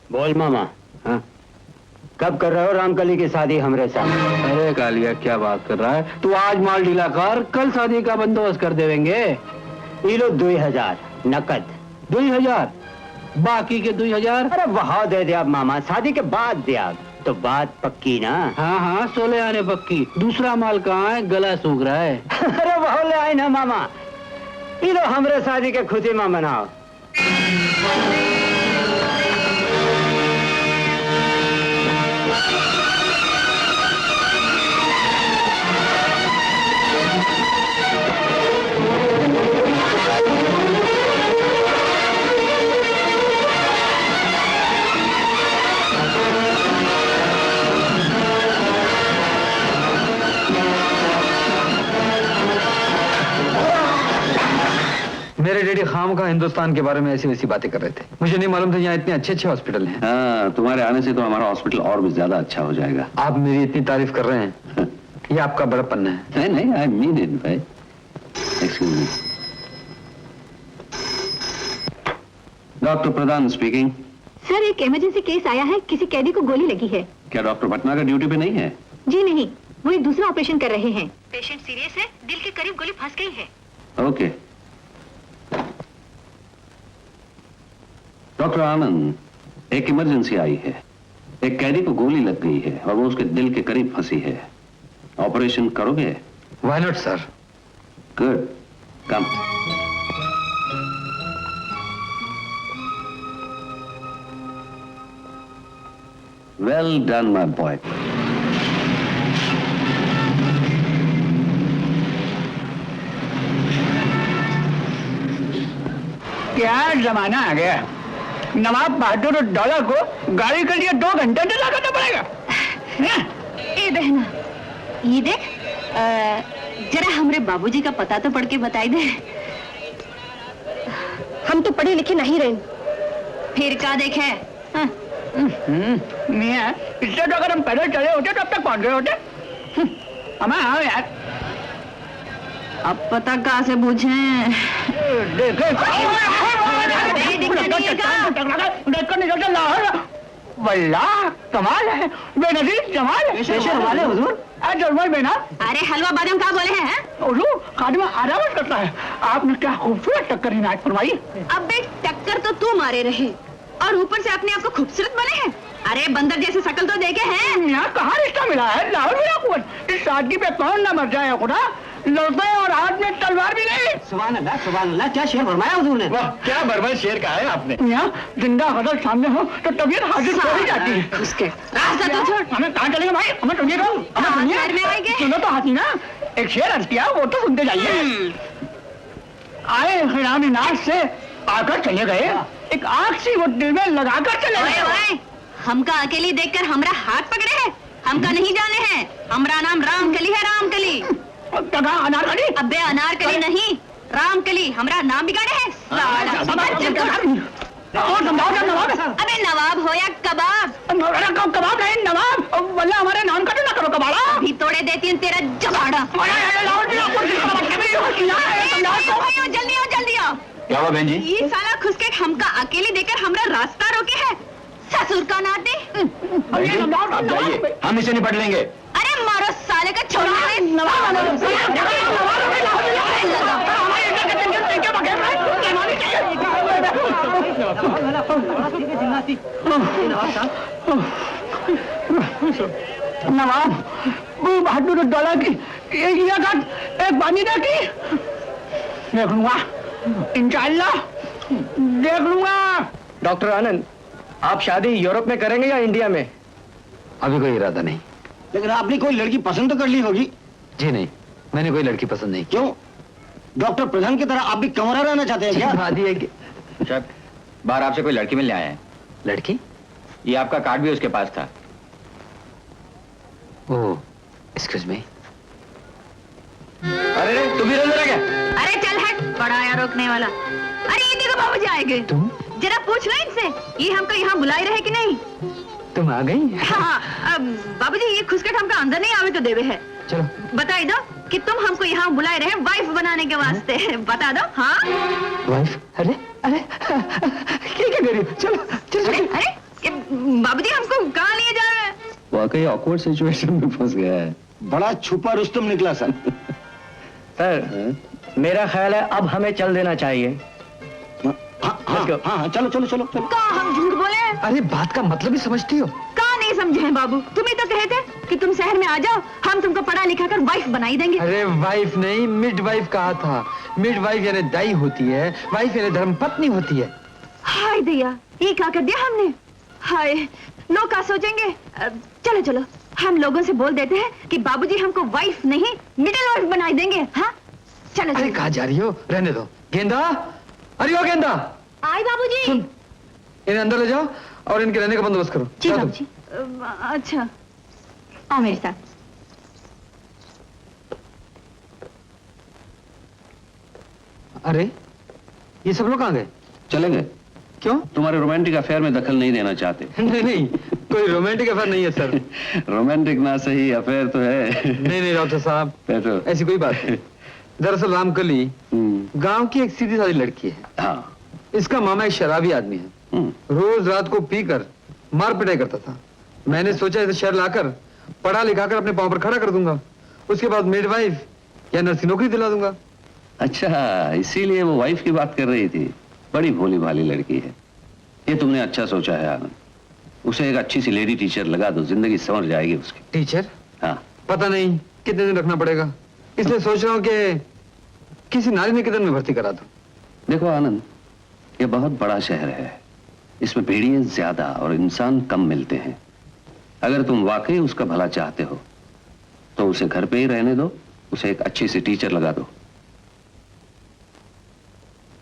बोल मामा। हाँ? कब कर रहे हो रामकली की शादी हमरे साथ? अरे कालिया क्या बात कर रहा है तू? आज माल ढीला कर, कल शादी का बंदोबस्त कर देंगे। ये लो 2000 नकद। 2000 बाकी के 2000? अरे वहाँ दे दिया मामा, शादी के बाद दिया तो बात पक्की ना। हाँ हाँ 16 आने पक्की। दूसरा माल कहाँ है? गला सूख रहा है। अरे वहाँ ले आए ना मामा। ये लो हमरे शादी के खुशी में मनाओ। मेरे डैडी खाम का हिंदुस्तान के बारे में ऐसी वैसी बातें कर रहे थे। मुझे नहीं मालूम था यहाँ इतने अच्छे अच्छे हॉस्पिटल हैं। हाँ, तुम्हारे आने से तो हमारा हॉस्पिटल और भी ज्यादा अच्छा हो जाएगा। आप मेरी इतनी तारीफ कर रहे हैं, ये आपका बड़प्पन है। नहीं नहीं, आई मीन इट भाई। Excuse me. डॉक्टर प्रधान स्पीकिंग। सर, एक इमरजेंसी केस आया है, किसी कैदी को गोली लगी है। क्या डॉक्टर भटनागर ड्यूटी पे नहीं है? जी नहीं, वो एक दूसरा ऑपरेशन कर रहे हैं। पेशेंट सीरियस है, दिल के करीब गोली फंस गई है। ओके। डॉक्टर आनंद, एक इमरजेंसी आई है। एक कैदी को गोली लग गई है और वो उसके दिल के करीब फंसी है। ऑपरेशन करोगे? Why not sir. Good, come. Well done my boy. क्या जमाना आ गया। नवाब बहादुर डॉलर को गाड़ी के लिए 2 घंटे इंतजार करना पड़ेगा। ए बहना, ये देख, जरा हमरे बाबूजी का पता तो पढ़ के बताई दे। हम तो पढ़े लिखे नहीं रहे। फिर क्या देखे? मियां, इससे तो अगर हम पैदल चले होते तो अब तक पहुंच गए होते। हाँ यार, अब पता कहाँ से पूछें? वल्लाह कमाल है, बेनजीर जमाल है। हुजूर बेना। अरे हलवा बादाम कहाँ बोले हैं? हुजूर खादिमा आराम करता है। आपने क्या खूबसूरत टक्कर इनायत फरमाई। अबे टक्कर तो तू मारे रहे और ऊपर से अपने आप को खूबसूरत बने हैं। अरे बंदर जैसी शक्ल तो देखे हैं। यहाँ कहाँ रिश्ता मिला है? लाहौर मिला कुछ। इस शादी पे कौन ना मर जाए खुदा। लड़ते और हाथ में तलवार भी नहीं। सुभान अल्लाह, क्या शेर फरमाया हुजूर ने। वाह, क्या बर्बर शेर का है आपने। यहाँ जिंदा गजल सामने हो तो तबीयत हाजिर हो ही जाती है। रास्ता तो छोड़। हमें कहाँ चलेंगे भाई? हमें सुनिए तो। शहर में आएंगे। सुनो तो हसीना, एक शेर अर्ज किया, वो तो सुनते जाइए। आए खिलामी नाच से आकर चले गए, एक आग सी वो दिल में लगाकर चले गए। हमका अकेली देखकर हमरा हाथ पकड़े हैं। हमका नहीं जाने हैं। हमारा नाम रामकली है, रामकली। अनारकली? अबे अनारकली नहीं, रामकली। हमारा नाम बिगाड़े हैं। अबे नवाब हो या कबाब? कबाब नहीं, नवाब। वल्ला हमारे नाम का तो ना करो कबाड़ा। अभी तोड़े देती हूँ तेरा जबाड़ा। जल्दी आओ, जल्दी आओ। क्या हुआ बहन जी? ये साला खुसके हमका अकेले देकर हमरा रास्ता रोके है। ससुर का नाते। आप जाइए, हम इसे निपट लेंगे। अरे मारो साले का छोड़ा। नवाब बहादुर डॉलर की एक बानी देखी। देख लूंगा इंशाअल्लाह, देख लूंगा। डॉक्टर आनंद, आप शादी यूरोप में करेंगे या इंडिया में? अभी कोई इरादा नहीं। लेकिन आपने कोई लड़की पसंद तो कर ली होगी। जी नहीं, मैंने कोई लड़की पसंद नहीं। क्यों? डॉक्टर प्रधान की तरह आप भी कमरा रहना चाहते हैं क्या? बात है कि बाहर आपसे कोई लड़की मिलने आए हैं। लड़की? ये आपका कार्ड भी उसके पास था। ओह, एक्सक्यूज मी। अरे तुम भी रह गया? अरे चल हट, बड़ा आया रोकने वाला। अरे ये देखो बाबूजी आए गए। तुम? जरा पूछ लो इनसे, ये हमको यहाँ बुलाए रहे कि नहीं? तुम आ गई? हाँ, बाबूजी ये खुसकट हमका अंदर नहीं आवे तो देवे है। चलो बताई दो कि तुम हमको यहाँ बुलाए रहे वाइफ बनाने के वास्ते। बता दो। हाँ वाइफ? अरे अरे क्या क्या करी? चलो चलो। अरे बाबूजी हमको कहाँ लिए जा रहे हैं? वाकई ऑकवर्ड सिचुएशन में फंस गया है। बड़ा छुपा रुस्तम निकला सर। सर मेरा ख्याल है अब हमें चल देना चाहिए। हाँ, चलो चलो चलो चलो। कहाँ हम झूठ बोले हैं? अरे बात का मतलब ही समझती हो? कहाँ नहीं समझे हैं बाबू? तुम ही तो कहे थे कि तुम शहर में आ जाओ, हम तुमको पढ़ा लिखा कर वाइफ बनाई देंगे। अरे वाइफ नहीं, मिड वाइफ कहा था। मिड वाइफ यानी दाई होती है, वाइफ यानी धर्मपत्नी होती है। हाय दैया, ये क्या कर दिया हमने? हाय, लोग क्या सोचेंगे? चलो चलो, हम लोगों से बोल देते हैं कि बाबूजी हमको वाइफ नहीं मिडिल वाइफ बनाई देंगे। हाँ चलो अरे चलो। कहाँ जा रही हो? रहने दो। गेंदा, अरे ओ गेंदा, आई बाबूजी। सुन, इन्हें अंदर ले जाओ और इनके रहने का बंदोबस्त करो। जी जाओ तुम। बाबूजी। अच्छा, आओ मेरे साथ। अरे ये सब लोग कहाँ गए? चले गए। क्यों? तुम्हारे रोमांटिक अफेयर में दखल नहीं देना चाहते। नहीं नहीं, कोई रोमांटिक अफेयर नहीं है सर। रोमांटिक ना सही, अफेयर तो है। नहीं नहीं डॉक्टर साहब, बैठो। ऐसी कोई बात नहीं। दरअसल रामकली गांव की एक सीधी सादी लड़की है। हाँ। इसका मामा एक शराबी आदमी है, रोज रात को पीकर मार पिटाई करता था। मैंने सोचा इसे शहर लाकर पढ़ा लिखा कर अपने पांव पर खड़ा कर दूंगा, उसके बाद मिडवाइफ या नर्सी नौकरी दिला दूंगा। अच्छा, इसीलिए वो वाइफ की बात कर रही थी। बड़ी भोली भाली लड़की है। ये तुमने अच्छा सोचा है आनंद। उसे एक अच्छी सी लेडी टीचर लगा दो, जिंदगी संवर जाएगी उसकी। टीचर? हाँ। पता नहीं कितने दिन रखना पड़ेगा, इसलिए सोच रहा हूँ कि किसी नारी निकेतन में भर्ती करा दो। देखो आनंद, ये बहुत बड़ा शहर है, इसमें भेड़िए ज्यादा और इंसान कम मिलते हैं। अगर तुम वाकई उसका भला चाहते हो तो उसे घर पे ही रहने दो, उसे एक अच्छी सी टीचर लगा दो।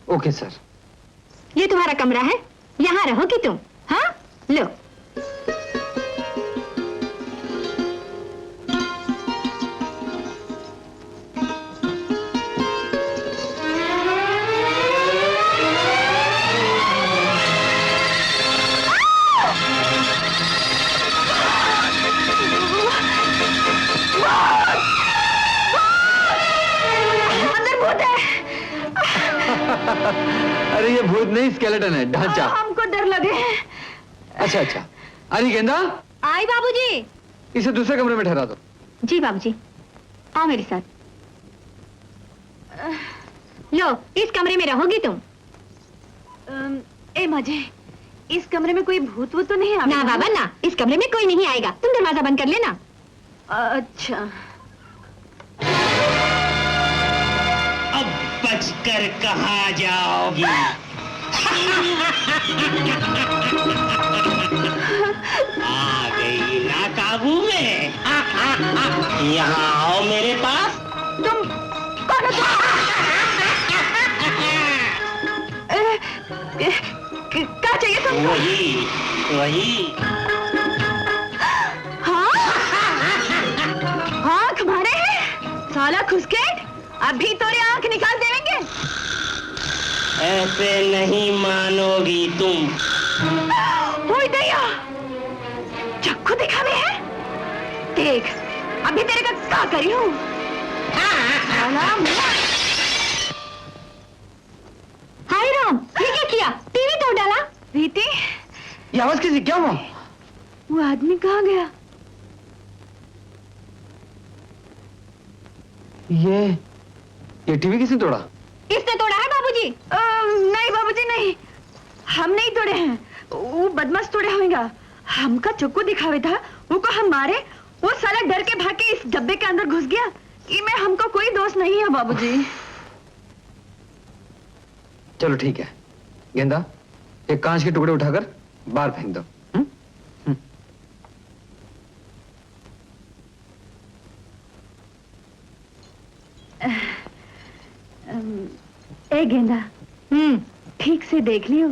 Okay sir. ये तुम्हारा कमरा है, यहाँ रहोगी तुम। हाँ लो। अरे ये भूत नहीं, स्केलेटन है, ढांचा। हमको डर लगे। अच्छा अच्छा। अरे गेंदा, आई बाबूजी। इसे दूसरे कमरे में ठहरा दो। जी बाबूजी, आओ मेरे साथ। लो, इस कमरे में रहोगी तुम। ए मजे, इस कमरे में कोई भूत वूत तो नहीं आएगा? ना बाबा ना, इस कमरे में कोई नहीं आएगा। तुम दरवाजा बंद कर लेना। अच्छा। अब बचकर कहाँ जाओगी? आ गई ना काबू में? यहाँ आओ मेरे पास। तुम कौन हो? क्या चाहिए तुमको? वही हाँ? आँख भरे हैं? साला खुसकेट, अभी तोरे आँख निकाल देंगे। ऐसे नहीं मानोगी तुम। ओए दया, चक्कू दिखावे है? देख, अभी तेरे का क्या करी हूँ? हाय राम, ये क्या किया? टीवी तोड़ डाला? रीति, ये आवाज किसी? क्या हुआ? वो आदमी कहाँ गया? ये टीवी किसने तोड़ा? इसने तोड़ा है बाबूजी। नहीं बाबूजी नहीं, हम नहीं तोड़े हैं, वो बदमाश तोड़े होंगे। हमका चक्कू दिखावे था, वो को हम मारे, वो साला डर के भाग के इस डब्बे के अंदर घुस गया। इनमें हमको कोई दोष नहीं है बाबूजी। चलो ठीक है गेंदा, एक कांच के टुकड़े उठाकर बाहर फेंक दो। ए गेंदा, ठीक से देख लियो,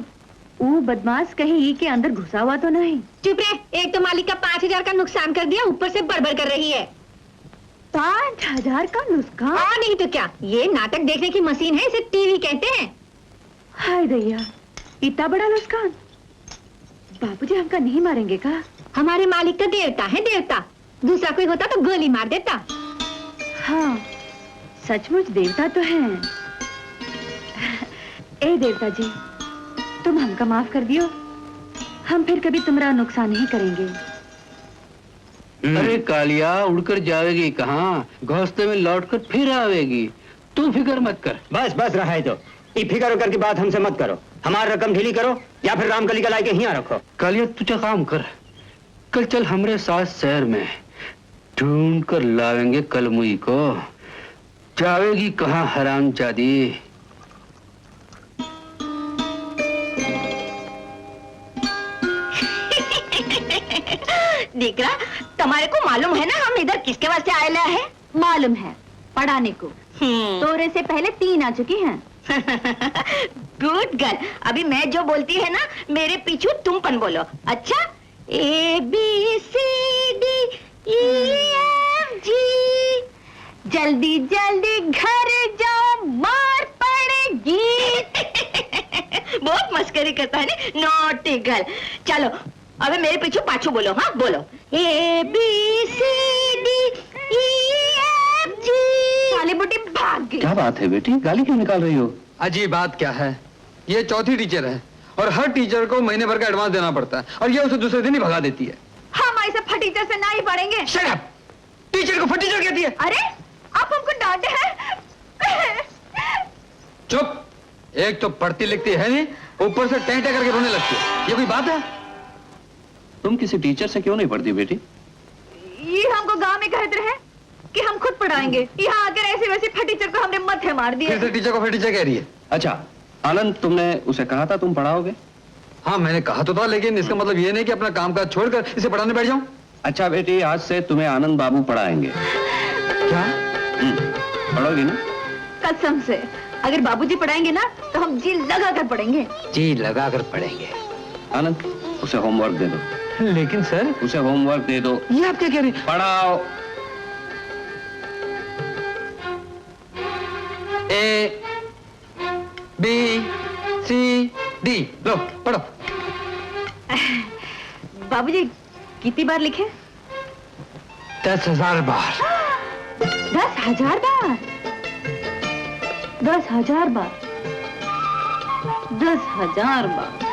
वो बदमाश कहीं ई के अंदर घुसा हुआ तो नहीं? चुप रहे, एक तो मालिक का 5,000 का नुकसान कर दिया, ऊपर से बड़बड़ कर रही है। 5,000 का नुकसान? हाँ नहीं तो क्या, ये नाटक देखने की मशीन है, इसे टीवी कहते हैं। हाय दैया, इतना बड़ा नुकसान? बाबूजी हमका नहीं मारेंगे का? हमारे मालिक तो देवता है, देवता। दूसरा कोई होता तो गोली मार देता। हाँ, सचमुच देवता तो है। ए देवता जी, तुम हमका माफ कर दियो, हम फिर कभी तुम्हारा नुकसान नहीं करेंगे। अरे कालिया, उड़कर जाएगी कहाँ, घोंसले में लौटकर फिर आवेगी। तू फिक्र मत कर। बस बस रहा है तो ये फिक्र उकर की बात हमसे मत करो। हमारी रकम ढीली करो या फिर रामकली का लाके यहाँ रखो। कालिया तुझे काम कर, कल चल हमरे साथ शहर में, ढूंढ कर लावेंगे कलमुई को। जावेगी कहाँ हरामजादी। दीकरा, तुम्हारे को मालूम है ना हम इधर किसके वास्ते आए हैं? मालूम है, पढ़ाने को। तोरे से पहले 3 आ चुकी हैं। Good girl. अभी मैं जो बोलती है ना, मेरे पीछू तुम पन बोलो। अच्छा? ABCD EFG। जल्दी जल्दी घर जाओ, मार पड़ेगी। बहुत मस्करी करता है ना, नॉटी गर्ल। चलो अबे मेरे पीछे पाछू बोलो। हाँ बोलो। ABCD EFG। साली बुटी भाग गई। क्या बात है बेटी, गाली क्यों निकाल रही हो? अजी बात क्या है, ये चौथी टीचर है और हर टीचर को महीने भर का एडवांस देना पड़ता है और ये उसे दूसरे दिन ही भगा देती है। हम ऐसे फटीचर से ना ही पढ़ेंगे। Shut up! टीचर को फटीचर कहती है। अरे आप हमको डांटे हैं। चुप! एक तो पढ़ती लिखती है नहीं, ऊपर से टेंटे करके रोने लगती है। ये कोई बात है? तुम किसी टीचर से क्यों नहीं पढ़ती बेटी? ये हमको गांव में कहते रहे कि हम खुद पढ़ाएंगे। यहाँ आकर ऐसे वैसे फटीचर को हमने मत्थे मार दिए। फिर से टीचर को फटीचर कह रही है। अच्छा आनंद, तुमने उसे कहा था तुम पढ़ाओगे? हाँ मैंने कहा तो था, लेकिन इसका मतलब ये नहीं कि अपना काम काज छोड़कर इसे पढ़ाने बैठ जाऊं। अच्छा बेटी, आज से तुम्हें आनंद बाबू पढ़ाएंगे। क्या? पढ़ोगी ना? कसम से अगर बाबूजी पढ़ाएंगे ना तो हम जी लगा कर पढ़ेंगे। जी लगा कर पढ़ेंगे। आनंद, उसे होमवर्क दे दो। लेकिन सर, उसे होमवर्क दे दो। ये आप क्या कह रहे हैं? पढ़ाओ। A B C D। लो पढ़ो। बाबूजी कितनी बार लिखे? 10,000 बार। 10,000 बार? 10,000 बार? 10,000 बार?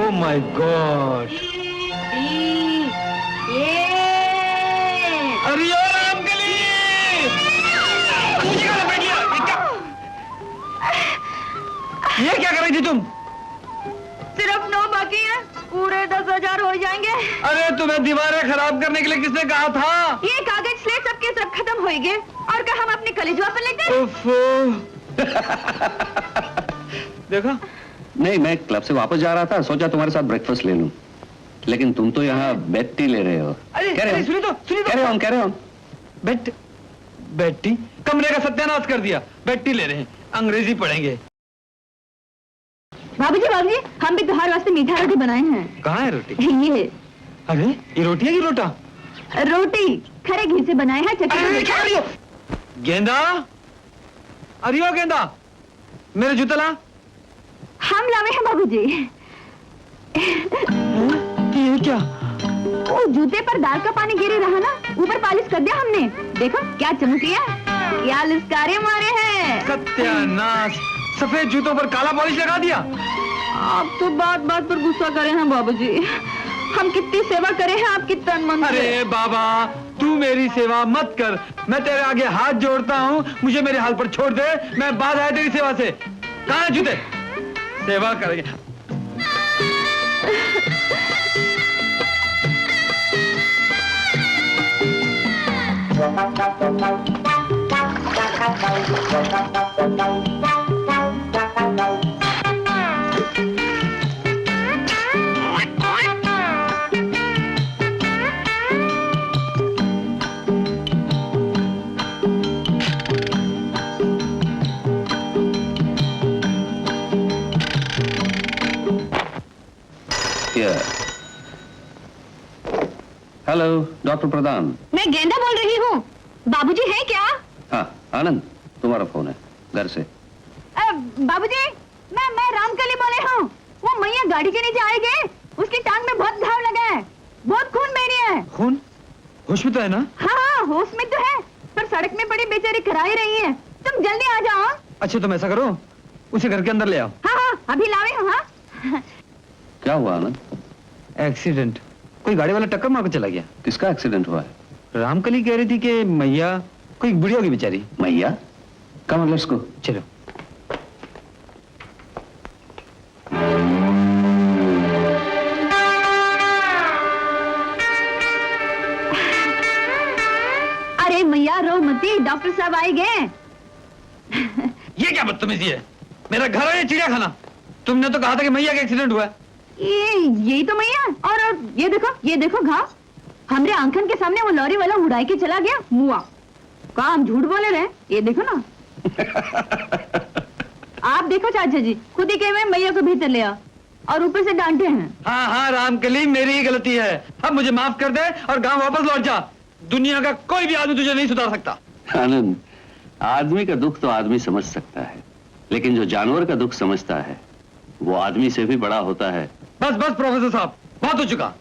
Oh my God! अरे रामकली! मुझे क्या लपेट लिया? ये क्या कर रही थी तुम? सिर्फ 9 बाकी है, पूरे 10,000 हो जाएंगे। अरे तुम्हें दीवारें खराब करने के लिए किसने कहा था? ये कागज स्लेट सबके सब खत्म हो गए और क्या हम अपने कलेजवा पर लेकर? देखा? नहीं, मैं क्लब से वापस जा रहा था, सोचा तुम्हारे साथ ब्रेकफास्ट ले लूं, लेकिन तुम तो यहाँ बेड टी ले रहे हो। अरे सुनिए तो। कैरे ऑन। Bed tea? कमरे का सत्यानाश कर दिया। बेड टी ले रहे हैं, अंग्रेजी पढ़ेंगे। बाबूजी हम भी त्योहार वास्ते मीठा रोटी बनाए हैं। कहाँ है रोटी? ये अरे ये रोटी है कि लोटा? रोटी खरे घी से बनाए हैं। अरे क्या रही हो? गेंदा, अरे ओ गेंदा, मेरे जूते ला। हम लावे हैं बाबूजी। ये क्या? वो जूते पर दाल का पानी गिरे रहा ना, ऊपर पालिश कर दिया हमने। देखो क्या चमकिया, क्या लिस्कारे मारे हैं। सत्यानाश, सफेद जूतों पर काला पॉलिश लगा दिया। आप तो बात बात पर गुस्सा करे हैं बाबूजी। हम कितनी सेवा करे हैं आपकी तन मन से। अरे बाबा, तू मेरी सेवा मत कर, मैं तेरे आगे हाथ जोड़ता हूँ, मुझे मेरे हाल पर छोड़ दे। मैं बाद आया तेरी सेवा से। कहाँ है जूते? सेवा करेंगे। हेलो, डॉक्टर प्रधान। मैं गेंदा बोल रही हूँ। बाबूजी हैं क्या? हाँ, आनंद, तुम्हारा फोन है घर से। बाबूजी, मैं रामकली बोले हूँ। वो मैया गाड़ी के नीचे आए गए, उसकी टांग में बहुत घाव लगा है, बहुत खून बह रही है। खून? होश में तो है ना? हाँ, होश में तो है, पर सड़क में पड़ी बेचारी कराई रही है। तुम जल्दी आ जाओ। अच्छा, तुम ऐसा करो, उसे घर के अंदर ले आओ। हाँ, अभी लावे हूँ। हाँ, क्या हुआ आनंद? एक्सीडेंट। कोई गाड़ी वाला टक्कर मार के चला गया। किसका एक्सीडेंट हुआ है? रामकली कह रही थी कि मैया कोई बुढ़ी होगी बेचारी। मैया? Come let's go. चलो। अरे मैया रो मती, डॉक्टर साहब आए गए। ये क्या बदतमीजी है? मेरा घर है ये चिड़ियाखाना? तुमने तो कहा था कि मैया का एक्सीडेंट हुआ है। यही तो मैया। और ये देखो घाव। हमरे आंखन के सामने वो लॉरी वाला उड़ाई के चला गया, मुआ। कहा हम झूठ बोले रहे? ये देखो ना। आप देखो चाचा जी, खुद ही कहे मैं मैया को भीतर ले आ, और ऊपर से डांटे हैं। हाँ हाँ रामकली, मेरी ही गलती है। अब मुझे माफ कर दे और गांव वापस लौट जा। दुनिया का कोई भी आदमी तुझे नहीं सुधार सकता। आनंद, आदमी का दुख तो आदमी समझ सकता है, लेकिन जो जानवर का दुख समझता है वो आदमी से भी बड़ा होता है। बस बस प्रोफेसर साहब, बहुत हो चुका।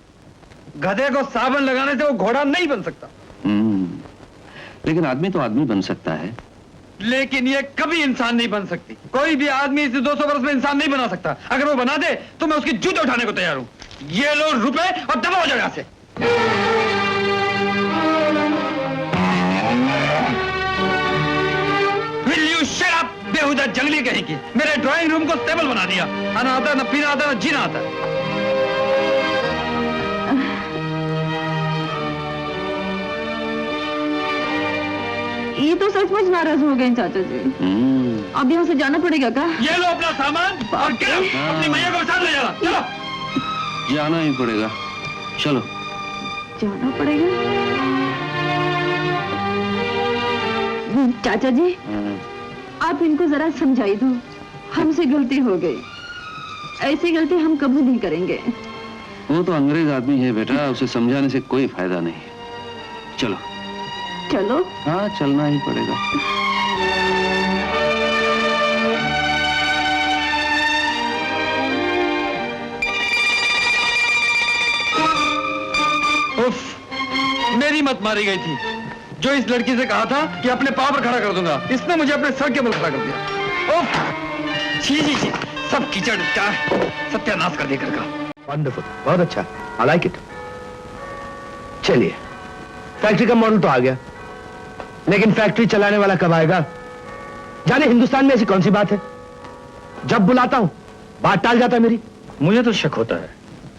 गधे को साबुन लगाने से वो घोड़ा नहीं बन सकता। लेकिन आदमी तो आदमी बन सकता है। लेकिन ये कभी इंसान नहीं बन सकती। कोई भी आदमी इसे 200 वर्ष में इंसान नहीं बना सकता। अगर वो बना दे तो मैं उसकी जूते उठाने को तैयार हूँ। ये लो रुपए और दबा हो जाओ यहाँ से। Will you shut up, बेहुदा जंगली कहीं की। मेरे ड्राइंग रूम को स्टेबल बना दिया। खाना आता, न पीना आता, न जीना आता। ये तो सचमुच नाराज हो गए चाचा जी। अब यहाँ से जाना पड़ेगा क्या? ये लो अपना सामान और क्या अपनी मैया को साथ ले जाना। चलो। जाना ही पड़ेगा। चलो। जाना पड़ेगा। चाचा जी, आप इनको जरा समझाई दो, हमसे गलती हो गई। ऐसी गलती हम कभी नहीं करेंगे। वो तो अंग्रेज आदमी है बेटा, उसे समझाने से कोई फायदा नहीं। चलो। चलो। हाँ, चलना ही पड़ेगा। उफ, मेरी मत मारी गई थी। जो इस लड़की से कहा था कि अपने पाँव पर खड़ा कर दूंगा, इसने मुझे अपने सर के बल खड़ा कर दिया। उफ, छी छी छी, सब कीचड़ क्या सत्यानाश कर देकर का। वंडरफुल, बहुत अच्छा, आई लाइक इट। चलिए, फैक्ट्री का मॉडल तो आ गया, लेकिन फैक्ट्री चलाने वाला कब आएगा? जाने हिंदुस्तान में ऐसी कौन सी बात है, जब बुलाता हूं बात टाल जाता है मेरी। मुझे तो शक होता है।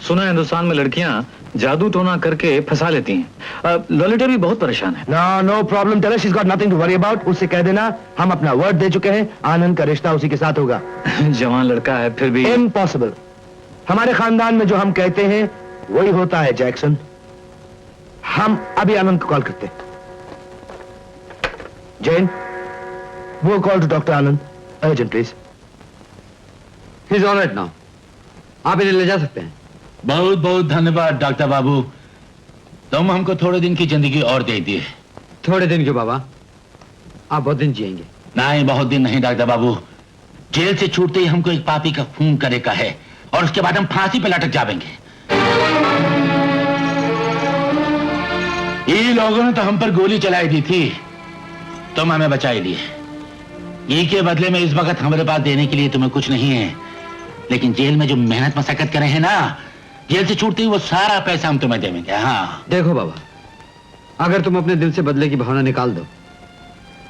सुना है हिंदुस्तान में लड़कियां जादू टोना करके फंसा लेती हैं। ललिता भी बहुत परेशान है। No problem, tell her she is got nothing to worry about. उससे कह देना हम अपना वर्ड दे चुके हैं, आनंद का रिश्ता उसी के साथ होगा। जवान लड़का है फिर भी। इम्पॉसिबल। हमारे खानदान में जो हम कहते हैं वही होता है जैक्सन। हम अभी आनंद को कॉल करते हैं। जैन, वो call to doctor Anand, urgent please. He is alright now, आप इन्हें ले जा सकते हैं। बहुत बहुत धन्यवाद डॉक्टर बाबू, तुम हमको थोड़े दिन की जिंदगी और दे दिए। थोड़े दिन क्यों बाबा, आप बहुत दिन जिएंगे। नहीं, बहुत दिन नहीं डॉक्टर बाबू। जेल से छूटते ही हमको एक पापी का खून करे का है, और उसके बाद हम फांसी पे लटक जाएंगे। ये लोगों ने तो हम पर गोली चलाई दी थी, तुम हमें बचाई लिए। ये के बदले में इस वक्त हमारे पास देने के लिए तुम्हें कुछ नहीं है, लेकिन जेल में जो मेहनत मशक्कत करे हैं ना, जेल से छूटते ही वो सारा पैसा हम तुम्हें देंगे। हाँ देखो बाबा, अगर तुम अपने दिल से बदले की भावना निकाल दो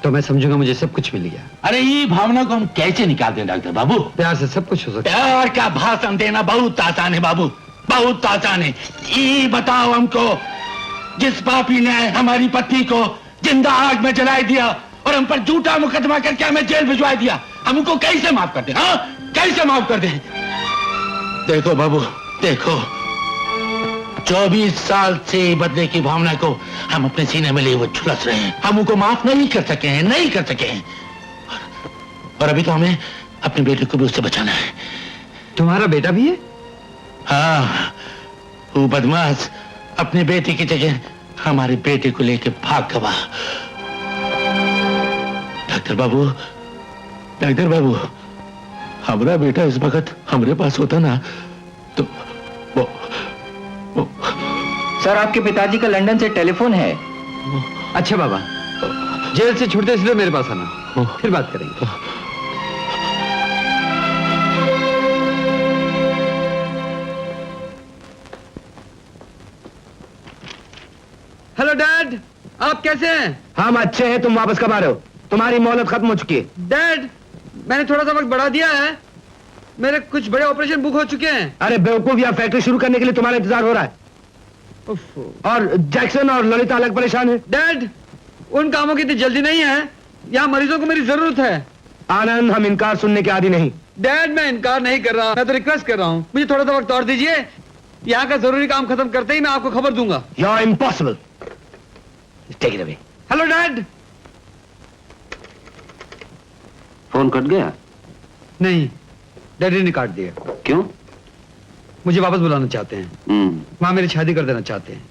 तो मैं समझूंगा मुझे सब कुछ मिल गया। अरे ये भावना को हम कैसे निकालते हैं डॉक्टर बाबू? प्यार से सब कुछ हो सकता है। प्यार का भाषण देना बहुत आसान है बाबू, बहुत आसान है। ये बताओ हमको, जिस पापी ने हमारी पत्नी को जिंदा आग में जला दिया और हम पर झूठा मुकदमा करके हमें जेल भिजवा दिया, हमको कैसे माफ कर दे? हाँ, कैसे माफ कर दे? देखो बाबू, देखो 24 साल से बदले की भावना को हम अपने सीने में लिए वो झुलस रहे हैं। हम उनको माफ नहीं कर सके हैं, नहीं कर सके हैं। और अभी तो हमें अपने बेटे को भी उससे बचाना है। तुम्हारा बेटा भी है? हाँ, वो बदमाश अपने बेटे की जगह हमारे बेटे को लेके भाग गया। डॉक्टर बाबू, हमारा बेटा इस वक्त हमारे पास होता ना तो वो सर, आपके पिताजी का लंदन से टेलीफोन है। अच्छा बाबा, जेल से छूटते इसलिए मेरे पास आना, फिर बात करेंगे। हेलो डैड, आप कैसे हैं? हम अच्छे हैं। तुम वापस कब आ रहे हो? तुम्हारी मोहलत खत्म हो चुकी है। डैड, मैंने थोड़ा सा वक्त बढ़ा दिया है। मेरे कुछ बड़े ऑपरेशन बुक हो चुके हैं। अरे बेवकूफ, यहाँ फैक्ट्री शुरू करने के लिए तुम्हारा इंतजार हो रहा है। और जैक्सन और ललिता अलग परेशान है। डैड, उन कामों की इतनी जल्दी नहीं है। यहाँ मरीजों को मेरी जरूरत है। आनंद, हम इनकार सुनने के आदी नहीं। डैड, मैं इनकार नहीं कर रहा, मैं तो रिक्वेस्ट कर रहा हूँ। मुझे थोड़ा सा वक्त और दीजिए। यहाँ का जरूरी काम खत्म करते ही मैं आपको खबर दूंगा। You're impossible. Take it away. Hello dad. Phone cut गया? नहीं, डैडी ने काट दिया। क्यों? मुझे वापस बुलाना चाहते हैं। वहाँ मेरी शादी कर देना चाहते हैं।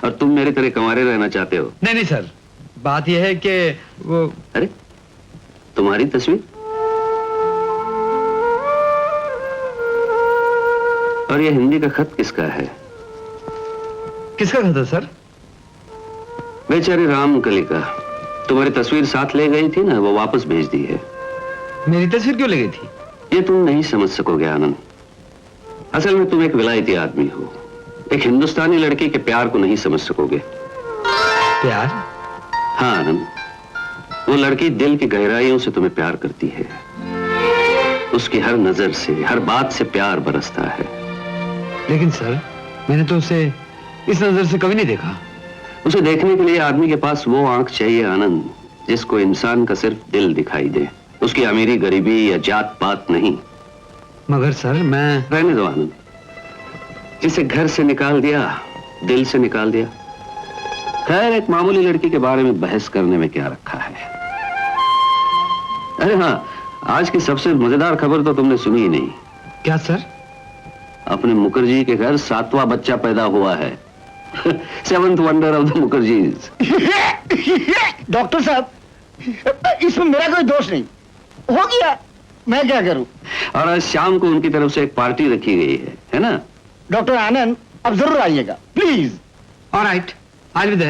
और तुम मेरी तरह कंवारे रहना चाहते हो? नहीं नहीं सर, बात यह है कि वो... अरे, तुम्हारी तस्वीर और ये हिंदी का खत किसका है? किसका खत है सर? बेचारी रामकली का। तुम्हारी तस्वीर साथ ले गई थी ना, वो वापस भेज दी है। मेरी तस्वीर क्यों ले गई थी? ये तुम नहीं समझ सकोगे आनंद। असल में तुम एक विलायती आदमी हो, एक हिंदुस्तानी लड़की के प्यार को नहीं समझ सकोगे। प्यार? हाँ आनंद, वो लड़की दिल की गहराइयों से तुम्हें प्यार करती है। उसकी हर नजर से, हर बात से प्यार बरसता है। लेकिन सर, मैंने तो उसे इस नजर से कभी नहीं देखा। उसे देखने के लिए आदमी के पास वो आंख चाहिए आनंद, जिसको इंसान का सिर्फ दिल दिखाई दे, उसकी अमीरी गरीबी या जात पात नहीं। मगर सर, मैं... रहने दो आनंद। जिसे घर से निकाल दिया, दिल से निकाल दिया। खैर, एक मामूली लड़की के बारे में बहस करने में क्या रखा है। अरे हाँ, आज की सबसे मजेदार खबर तो तुमने सुनी ही नहीं। क्या सर? अपने मुखर्जी के घर 7वां बच्चा पैदा हुआ है। 7th wonder of the Mukherjees. Doctor साहब, इसमें मेरा कोई दोष नहीं, हो गया, मैं क्या करूं। और आज शाम को उनकी तरफ से एक पार्टी रखी गई है ना? डॉक्टर आनंद, अब जरूर आइएगा प्लीज। ऑलराइट, आज भी दे।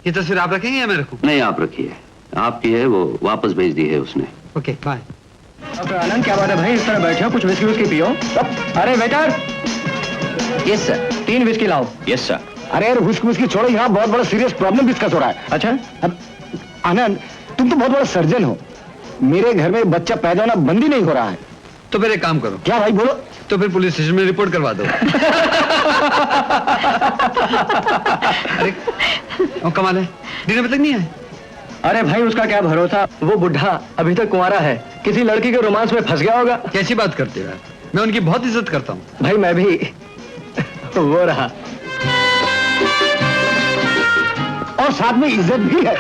ये तस्वीर आप रखेंगे या मैं रखूं? नहीं, आप रखिए, आपकी है, वो वापस भेज दी है उसने। Okay, bye. डॉक्टर आनंद, क्या बात है भाई, इस तरह बैठे हो, कुछ विस्की विस्की पियो। अरे वेटर। Yes sir. 3 विस्की लाओ। Yes sir. अरे यार, विस्की विस्की छोड़ो, यहाँ बहुत बड़ा सीरियस प्रॉब्लम डिस्कस हो रहा है। अच्छा, अब आनंद, तुम तो बहुत बड़ा सर्जन हो, मेरे घर में बच्चा पैदा होना बंद ही नहीं हो रहा है। तो फिर एक काम करो। क्या भाई, बोलो। तो फिर पुलिस स्टेशन में रिपोर्ट करवा दो। अरे कमाल है, डिनर में तक नहीं है। अरे भाई, उसका क्या भरोसा, वो बुढ़ा अभी तक कुंवारा है, किसी लड़की के रोमांस में फंस गया होगा। कैसी बात करते हो यार, मैं उनकी बहुत इज्जत करता हूँ। भाई मैं भी। वो रहा, और साथ में इज्जत भी है।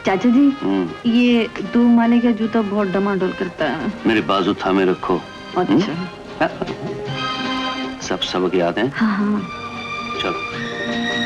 चाचा जी, ये 2 माले का जूता बहुत डमाडोल करता है। मेरे बाजू थामे रखो। अच्छा। सब सबक याद है? हाँ हाँ। चलो।